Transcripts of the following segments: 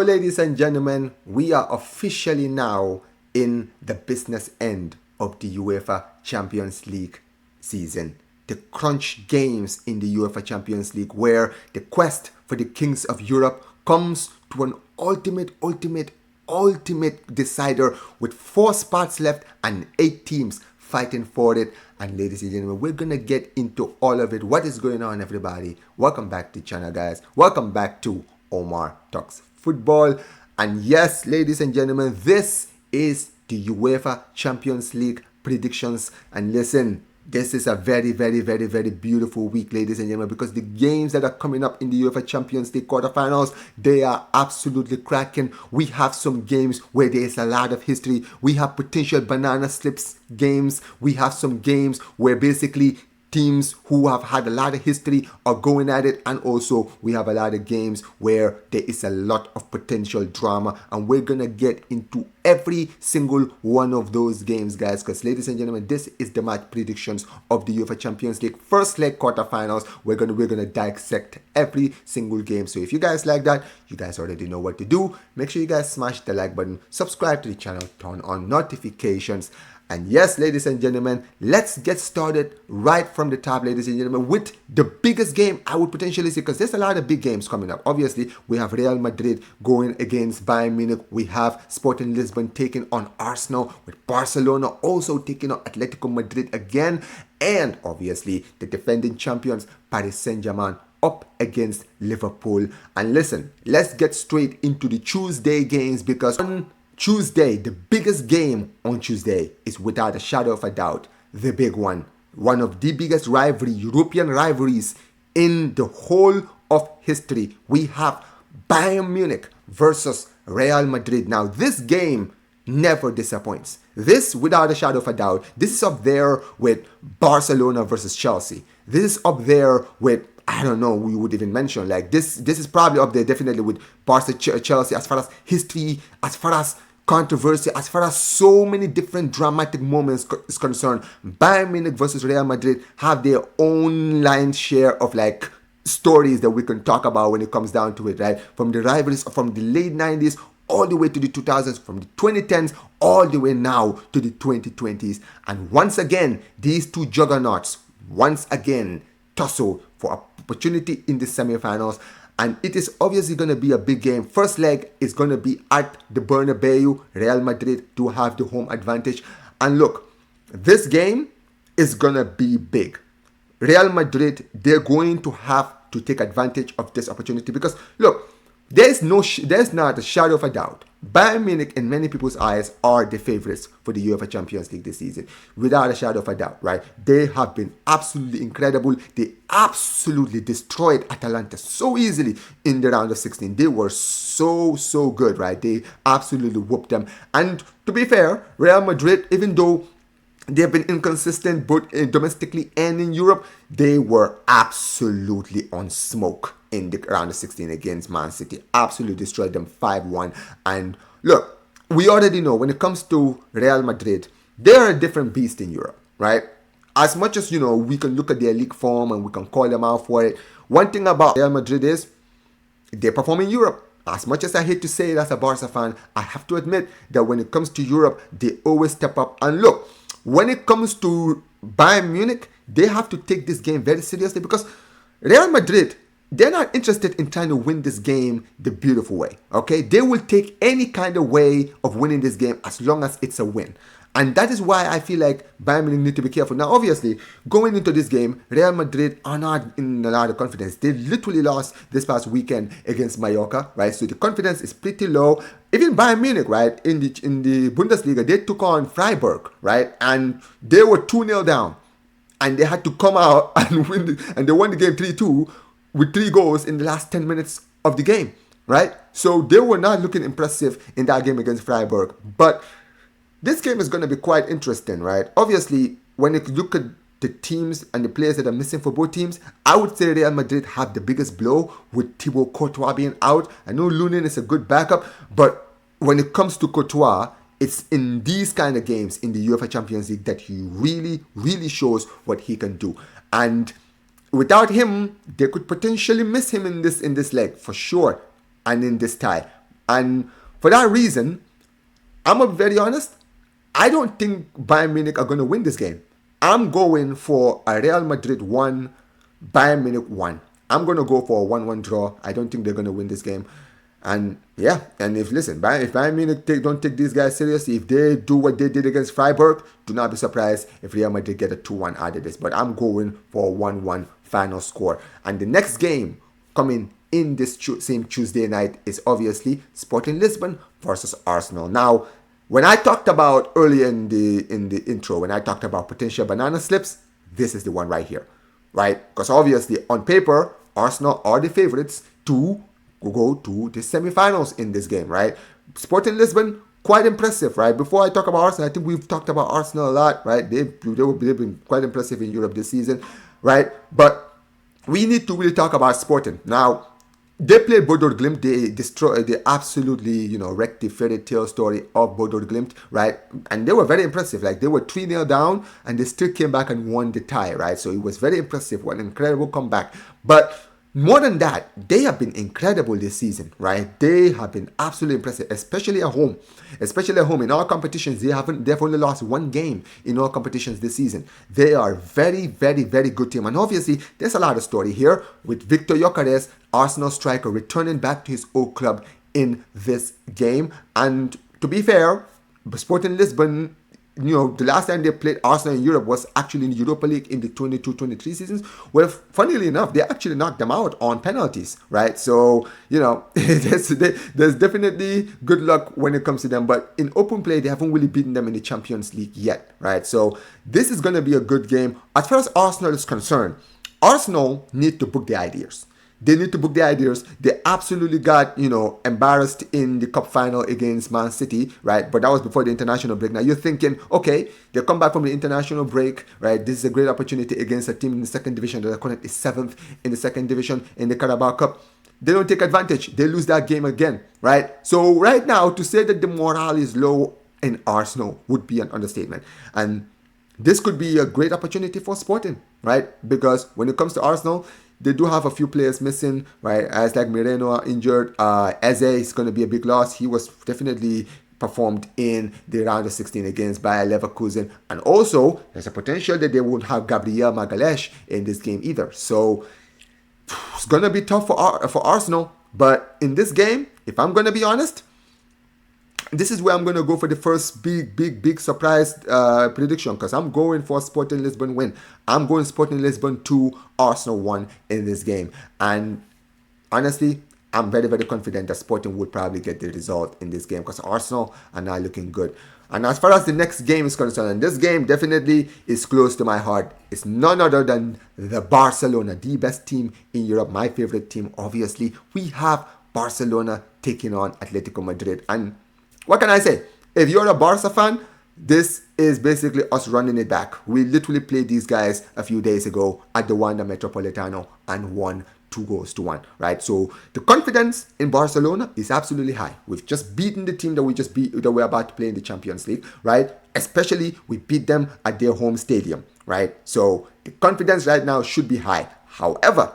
Ladies and gentlemen, we are officially now in the business end of the UEFA Champions League season. The crunch games in the UEFA Champions League, where the quest for the kings of Europe comes to an ultimate decider with 4 spots left and 8 teams fighting for it. And ladies and gentlemen, we're gonna get into all of it. What is going on, everybody? Welcome back to the channel, guys. Welcome back to Omar Talks Football. And yes, ladies and gentlemen, this is the UEFA Champions League predictions. And listen, this is a very beautiful week, ladies and gentlemen, because the games that are coming up in the UEFA Champions League quarterfinals, they are absolutely cracking. We have some games where there is a lot of history. We have potential banana slips games. We have some games where basically teams who have had a lot of history are going at it, and also we have a lot of games where there is a lot of potential drama, and we're gonna get into every single one of those games, guys, because ladies and gentlemen, this is the match predictions of the UEFA Champions League first leg quarterfinals. We're gonna dissect every single game. So if you guys like that, you guys already know what to do. Make sure you guys smash the like button, subscribe to the channel, turn on notifications. And yes, ladies and gentlemen, let's get started right from the top, ladies and gentlemen, with the biggest game I would potentially see, because there's a lot of big games coming up. Obviously, we have Real Madrid going against Bayern Munich. We have Sporting Lisbon taking on Arsenal, with Barcelona also taking on Atletico Madrid again. And obviously, the defending champions, Paris Saint-Germain, up against Liverpool. And listen, let's get straight into the Tuesday games, because on Tuesday, the biggest game on Tuesday is without a shadow of a doubt the big one. One of the biggest European rivalries in the whole of history. We have Bayern Munich versus Real Madrid. Now, this game never disappoints. This, without a shadow of a doubt, this is up there with Barcelona versus Chelsea. This is up there with, I don't know, we would even mention, like this is probably up there definitely with Barca Chelsea as far as history, as far as controversy, as far as so many different dramatic moments is concerned. Bayern Munich versus Real Madrid have their own lion's share of like stories that we can talk about when it comes down to it, right? From the rivalries from the late 90s all the way to the 2000s, from the 2010s all the way now to the 2020s. And once again, these two juggernauts once again tussle for opportunity in the semifinals. And it is obviously going to be a big game. First leg is going to be at the Bernabeu. Real Madrid do have the home advantage. And look, this game is going to be big. Real Madrid, they're going to have to take advantage of this opportunity, because look, there's not a shadow of a doubt, Bayern Munich in many people's eyes are the favorites for the UEFA Champions League this season, without a shadow of a doubt, right? They have been absolutely incredible. They absolutely destroyed Atalanta so easily in the round of 16. They were so good, right? They absolutely whooped them. And to be fair, Real Madrid, even though they have been inconsistent both domestically and in Europe, they were absolutely on smoke in the round of 16 against Man City. Absolutely destroyed them 5-1. And look, we already know when it comes to Real Madrid, they're a different beast in Europe, right? As much as, you know, we can look at their league form and we can call them out for it, one thing about Real Madrid is they perform in Europe. As much as I hate to say it as a Barca fan, I have to admit that when it comes to Europe, they always step up. And look, when it comes to Bayern Munich, they have to take this game very seriously, because Real Madrid, they're not interested in trying to win this game the beautiful way, okay? They will take any kind of way of winning this game as long as it's a win. And that is why I feel like Bayern Munich need to be careful. Now, obviously, going into this game, Real Madrid are not in a lot of confidence. They literally lost this past weekend against Mallorca, right? So the confidence is pretty low. Even Bayern Munich, right, in the Bundesliga, they took on Freiburg, right? And they were 2-0 down. And they had to come out and win, and they won the game 3-2 with 3 goals in the last 10 minutes of the game, right? So they were not looking impressive in that game against Freiburg. But this game is going to be quite interesting, right? Obviously, when you look at the teams and the players that are missing for both teams, I would say Real Madrid have the biggest blow with Thibaut Courtois being out. I know Lunin is a good backup, but when it comes to Courtois, it's in these kind of games in the UEFA Champions League that he really shows what he can do. And without him, they could potentially miss him in this leg for sure, and in this tie. And for that reason, I'm going to be very honest, I don't think Bayern Munich are going to win this game. I'm going for a Real Madrid 1, Bayern Munich 1. I'm going to go for a 1-1 draw. I don't think they're going to win this game. And yeah, and if Bayern Munich don't take these guys seriously, if they do what they did against Freiburg, do not be surprised if Real Madrid get a 2-1 out of this. But I'm going for a 1-1 final score. And the next game coming in this same Tuesday night is obviously Sporting Lisbon versus Arsenal. Now, when I talked about earlier in the intro, when I talked about potential banana slips, this is the one right here, right? Because obviously on paper, Arsenal are the favorites to go to the semifinals in this game, right? Sporting Lisbon, quite impressive, right? Before I talk about Arsenal, I think we've talked about Arsenal a lot, right? They've been quite impressive in Europe this season, right? But we need to really talk about Sporting. Now, they played Bodo Glimt. They absolutely, wrecked the fairy tale story of Bodo Glimt, right? And they were very impressive. Like, they were 3-0 down, and they still came back and won the tie, right? So it was very impressive. What an incredible comeback. But more than that, they have been incredible this season, right? They have been absolutely impressive, especially at home. Especially at home. In all competitions, they've only lost one game in all competitions this season. They are very, very, very good team. And obviously, there's a lot of story here with Victor Gyökeres, Arsenal striker, returning back to his old club in this game. And to be fair, Sporting Lisbon, the last time they played Arsenal in Europe was actually in the Europa League in the 22-23 seasons. Well, funnily enough, they actually knocked them out on penalties, right? So, there's definitely good luck when it comes to them. But in open play, they haven't really beaten them in the Champions League yet, right? So this is going to be a good game. As far as Arsenal is concerned, Arsenal need to book the ideas. They need to book the ideas. They absolutely got, embarrassed in the cup final against Man City, right? But that was before the international break. Now you're thinking, okay, they come back from the international break, right? This is a great opportunity against a team in the second division that are currently 7th in the second division in the Carabao Cup. They don't take advantage. They lose that game again, right? So right now, to say that the morale is low in Arsenal would be an understatement. And this could be a great opportunity for Sporting, right? Because when it comes to Arsenal, they do have a few players missing, right? As like Moreno injured. Eze is going to be a big loss. He was definitely performed in the round of 16 against Bayer Leverkusen. And also, there's a potential that they won't have Gabriel Magalhaes in this game either. So, it's going to be tough for Arsenal. But in this game, if I'm going to be honest, this is where I'm going to go for the first big surprise prediction, because I'm going for Sporting Lisbon win. I'm going Sporting Lisbon 2, Arsenal 1 in this game. And honestly, I'm very, very confident that Sporting will probably get the result in this game, because Arsenal are not looking good. And as far as the next game is concerned, and this game definitely is close to my heart, it's none other than the Barcelona, the best team in Europe, my favorite team, obviously. We have Barcelona taking on Atletico Madrid. And what can I say? If you're a Barca fan, this is basically us running it back. We literally played these guys a few days ago at the Wanda Metropolitano and won 2-1, right? So the confidence in Barcelona is absolutely high. We've just beaten the team that we're about to play in the Champions League, right? Especially we beat them at their home stadium, right? So the confidence right now should be high. However,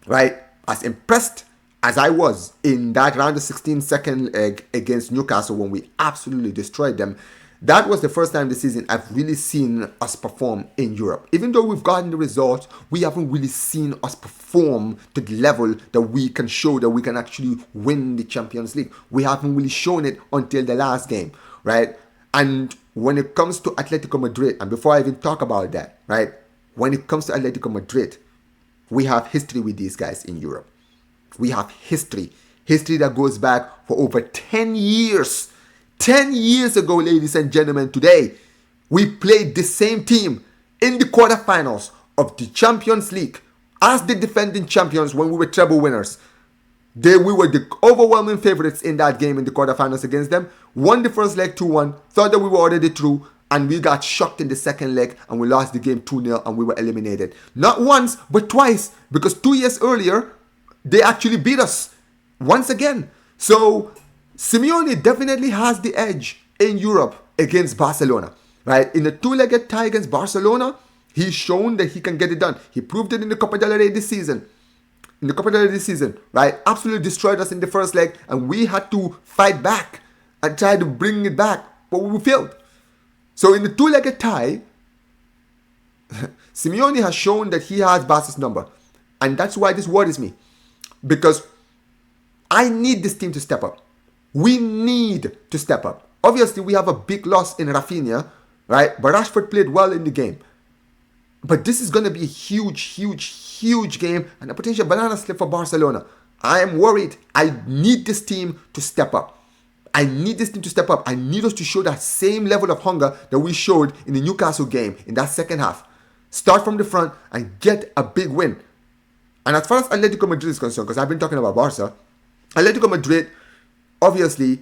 right, as impressed as I was in that round of 16 second leg against Newcastle when we absolutely destroyed them, that was the first time this season I've really seen us perform in Europe. Even though we've gotten the results, we haven't really seen us perform to the level that we can show that we can actually win the Champions League. We haven't really shown it until the last game, right? And when it comes to Atletico Madrid, and before I even talk about that, right? When it comes to Atletico Madrid, we have history with these guys in Europe. We have history that goes back for over 10 years. 10 years ago, ladies and gentlemen, today, we played the same team in the quarterfinals of the Champions League as the defending champions when we were treble winners. We were the overwhelming favorites in that game in the quarterfinals against them. Won the first leg 2-1, thought that we were already through, and we got shocked in the second leg and we lost the game 2-0 and we were eliminated. Not once, but twice, because 2 years earlier, they actually beat us once again. So Simeone definitely has the edge in Europe against Barcelona, right? In a two-legged tie against Barcelona, he's shown that he can get it done. He proved it in the Copa del Rey this season. in the Copa del Rey this season, right? Absolutely destroyed us in the first leg, and we had to fight back and try to bring it back, but we failed. So in the two-legged tie, Simeone has shown that he has Barca's number, and that's why this worries me, because I need this team to step up. We need to step up. Obviously, we have a big loss in Rafinha, right? But Rashford played well in the game. But this is going to be a huge game and a potential banana slip for Barcelona. I am worried. I need this team to step up. I need this team to step up. I need us to show that same level of hunger that we showed in the Newcastle game in that second half. Start from the front and get a big win. And as far as Atletico Madrid is concerned, because I've been talking about Barca, Atletico Madrid, obviously,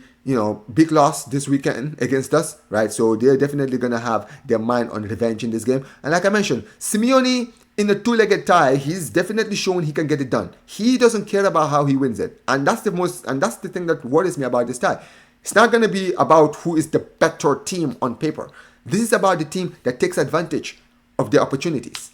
big loss this weekend against us, right? So they're definitely going to have their mind on revenge in this game. And like I mentioned, Simeone in the two-legged tie, he's definitely shown he can get it done. He doesn't care about how he wins it. And that's the thing that worries me about this tie. It's not going to be about who is the better team on paper. This is about the team that takes advantage of the opportunities.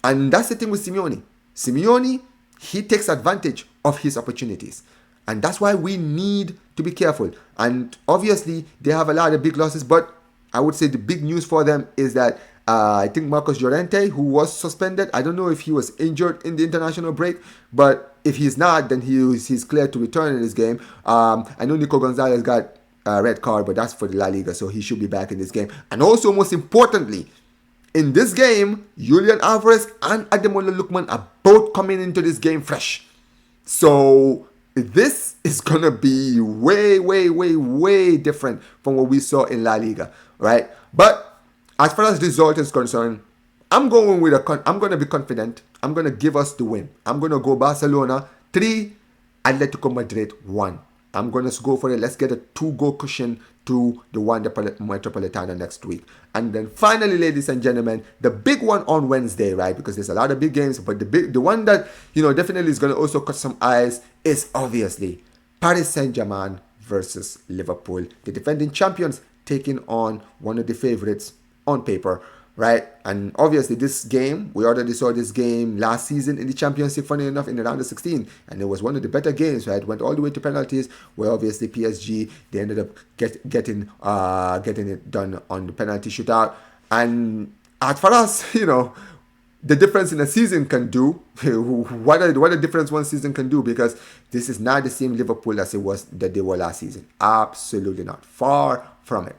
And that's the thing with Simeone. Simeone, he takes advantage of his opportunities. And that's why we need to be careful. And obviously, they have a lot of big losses. But I would say the big news for them is that I think Marcos Llorente, who was suspended, I don't know if he was injured in the international break. But if he's not, then he's clear to return in this game. I know Nico Gonzalez got a red card, but that's for the La Liga. So he should be back in this game. And also, most importantly, in this game, Julian Alvarez and Ademola Lookman are both coming into this game fresh. So this is going to be way different from what we saw in La Liga, right? But as far as the result is concerned, I'm going to be confident. I'm going to give us the win. I'm going to go Barcelona 3, Atletico Madrid 1. I'm going to go for it. Let's get a 2-goal cushion to the Wanda Metropolitano next week. And then finally, ladies and gentlemen, the big one on Wednesday, right? Because there's a lot of big games, but the one that, definitely is going to also catch some eyes is obviously Paris Saint-Germain versus Liverpool. The defending champions taking on one of the favorites on paper, right? And obviously this game, we already saw this game last season in the championship, funny enough, in the round of 16. And it was one of the better games, right? Went all the way to penalties, where obviously PSG, they ended up getting it done on the penalty shootout. And as far as, the difference in a season can do, what a difference one season can do, because this is not the same Liverpool as it was that they were last season. Absolutely not. Far from it.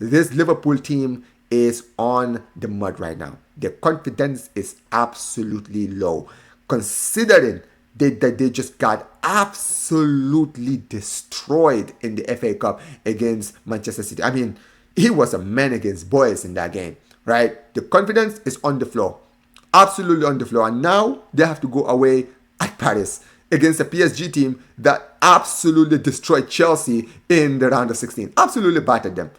This Liverpool team is on the mud right now. Their confidence is absolutely low, considering that they just got absolutely destroyed in the FA Cup against Manchester City. I mean, it was a man against boys in that game, right? The confidence is on the floor, absolutely on the floor. And now they have to go away at Paris against a PSG team that absolutely destroyed Chelsea in the round of 16. Absolutely battered them.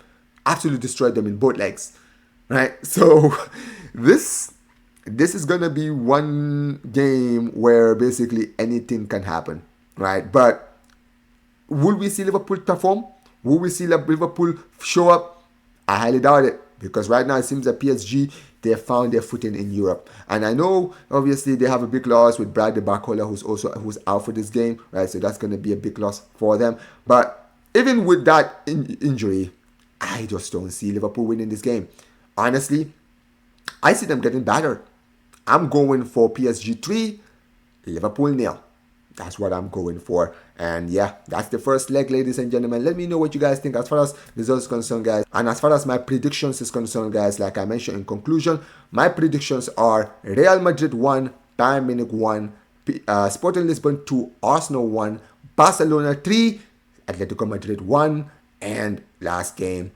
Absolutely destroyed them in both legs, right? So this is going to be one game where basically anything can happen, right? But will we see Liverpool perform? Will we see Liverpool show up? I highly doubt it, because right now it seems that PSG, they found their footing in Europe. And I know, obviously, they have a big loss with Brad the Barcola, who's out for this game, right? So that's going to be a big loss for them. But even with that injury, I just don't see Liverpool winning this game. Honestly, I see them getting battered. I'm going for PSG 3, Liverpool 0. That's what I'm going for. And yeah, that's the first leg, ladies and gentlemen. Let me know what you guys think as far as results is concerned, guys. And as far as my predictions is concerned, guys, like I mentioned in conclusion, my predictions are Real Madrid 1, Bayern Munich 1, Sporting Lisbon 2, Arsenal 1, Barcelona 3, Atletico Madrid 1, and last game,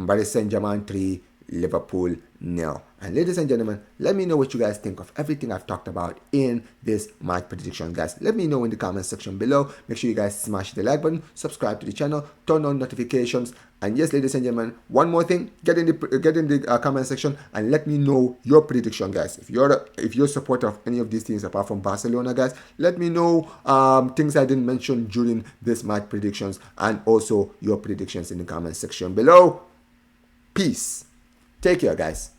Paris Saint-Germain 3, Liverpool 0. And ladies and gentlemen, let me know what you guys think of everything I've talked about in this match prediction, guys. Let me know in the comment section below. Make sure you guys smash the like button, subscribe to the channel, turn on notifications. And yes, ladies and gentlemen, one more thing, get in the comment section and let me know your prediction, guys. If you're a supporter of any of these teams apart from Barcelona, guys, let me know things I didn't mention during this match predictions, and also your predictions in the comment section below. Peace. Take care, guys.